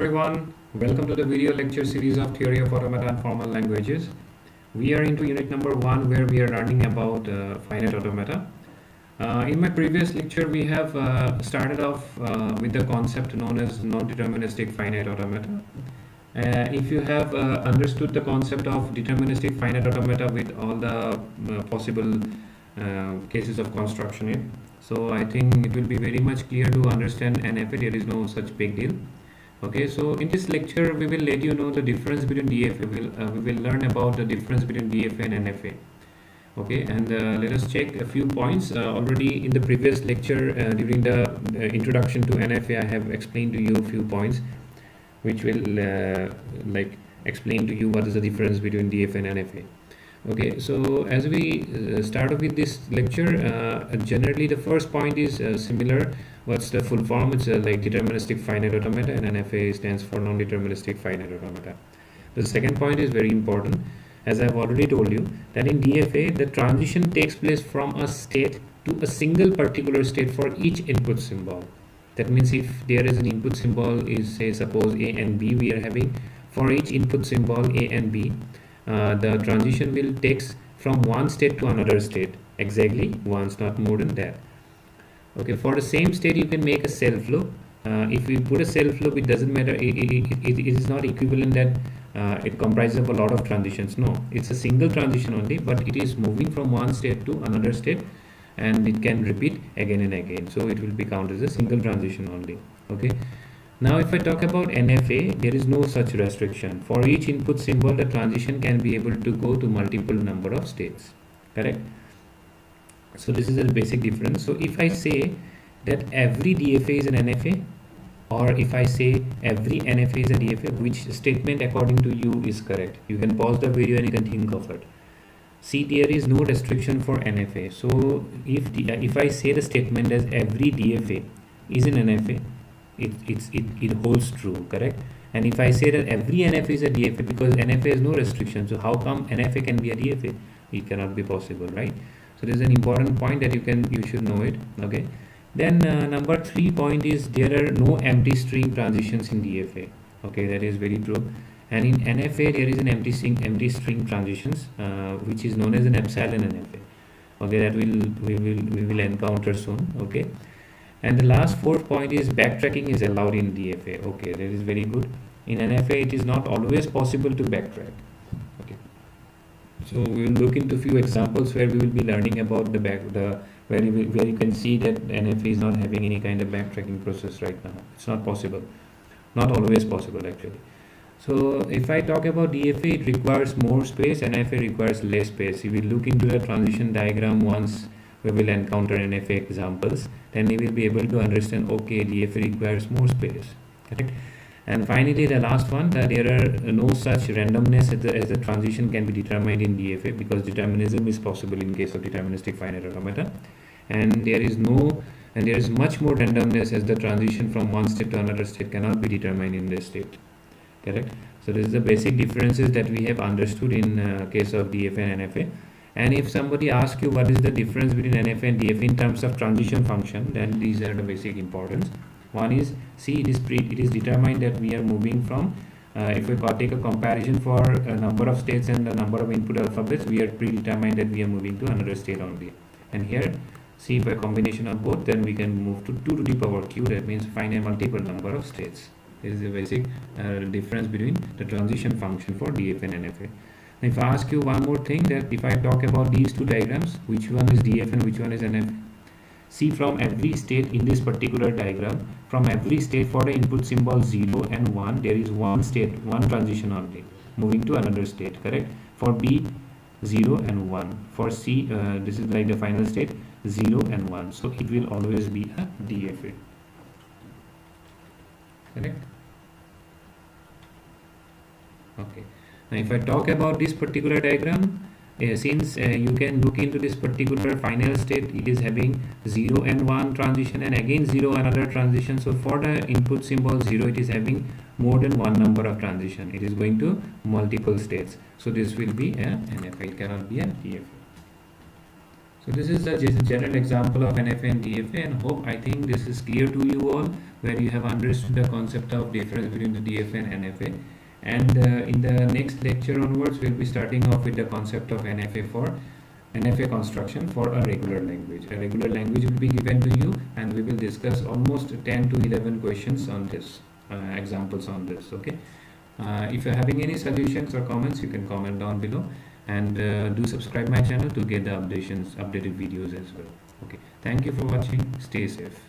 Everyone, welcome to the video lecture series of Theory of Automata and Formal Languages. We are into unit number 1 where we are learning about finite automata. In my previous lecture, we have started off with the concept known as non-deterministic finite automata. If you have understood the concept of deterministic finite automata with all the possible cases of construction in, so I think it will be very much clear to understand NFA. There is no such big deal. Okay, so in this lecture we will let you know the difference between DFA. We will learn about the difference between DFA and NFA. Okay, and let us check a few points. Already in the previous lecture during the introduction to NFA, I have explained to you a few points which will like explain to you what is the difference between DFA and NFA. Okay, so as we start off with this lecture, generally the first point is similar. What's the full form? It's like deterministic finite automata, and NFA stands for non-deterministic finite automata. The second point is very important. As I've already told you, that in DFA the transition takes place from a state to a single particular state for each input symbol. That means if there is an input symbol is, say, suppose A and B we are having, for each input symbol A and B, the transition will takes from one state to another state exactly once, not more than that. Okay, for the same state you can make a self loop. If we put a self loop, it doesn't matter, it is not equivalent that it comprises of a lot of transitions. No, it's a single transition only, but it is moving from one state to another state and it can repeat again and again, so it will be counted as a single transition only. Okay, now if I talk about NFA, there is no such restriction. For each input symbol the transition can be able to go to multiple number of states, correct? So this is a basic difference. So if I say that every DFA is an NFA, or if I say every NFA is a DFA, which statement according to you is correct? You can pause the video and you can think of it. See, there is no restriction for NFA. So if I say the statement as every DFA is an NFA, it holds true, correct? And if I say that every NFA is a DFA, because NFA has no restriction, so how come NFA can be a DFA? It cannot be possible, right? So this is an important point that you should know it. Okay, then number 3 point is there are no empty string transitions in DFA. Okay, that is very true. And in NFA there is an empty string transitions which is known as an epsilon NFA. Okay, that we will encounter soon. Okay, and the last 4th point is backtracking is allowed in DFA. Okay, that is very good. In NFA it is not always possible to backtrack. Okay, so we will look into few examples where we will be learning about where you can see that NFA is not having any kind of backtracking process right now. It's not possible, not always possible actually. So if I talk about DFA, it requires more space, NFA requires less space. If we look into the transition diagram once we will encounter NFA examples, then we will be able to understand, okay, DFA requires more space, correct? And finally the last one, that there are no such randomness as the transition can be determined in DFA, because determinism is possible in case of deterministic finite automata, and there is much more randomness as the transition from one state to another state cannot be determined in this state, correct? So this is the basic differences that we have understood in case of DFA and NFA. And if somebody asks you what is the difference between NFA and DFA in terms of transition function, then these are the basic importance. One is, see, it is determined that we are moving from if we take a comparison for a number of states and the number of input alphabets, we are predetermined that we are moving to another state only. And here, see, by combination of both, then we can move to 2 to the power q, that means find a multiple number of states. This is the basic difference between the transition function for DFA and NFA. If I ask you one more thing, that if I talk about these 2 diagrams, which one is DFA and which one is NFA? See, from every state in this particular diagram, from every state for the input symbol 0 and 1, there is one state, one transition only, moving to another state, correct? For B, 0 and 1. For C, this is like the final state, 0 and 1. So it will always be a DFA, correct? Okay. Now if I talk about this particular diagram, since you can look into this particular final state, it is having 0 and 1 transition and again 0 another transition. So for the input symbol 0, it is having more than one number of transition. It is going to multiple states. So this will be a NFA. It cannot be a DFA. So this is the general example of NFA and DFA, and hope I think this is clear to you all, where you have understood the concept of difference between the DFA and NFA. And in the next lecture onwards, we'll be starting off with the concept of NFA construction for a regular language. A regular language will be given to you, and we will discuss almost 10 to 11 questions on this, examples on this. Okay. If you're having any suggestions or comments, you can comment down below, and do subscribe my channel to get the updated videos as well. Okay. Thank you for watching. Stay safe.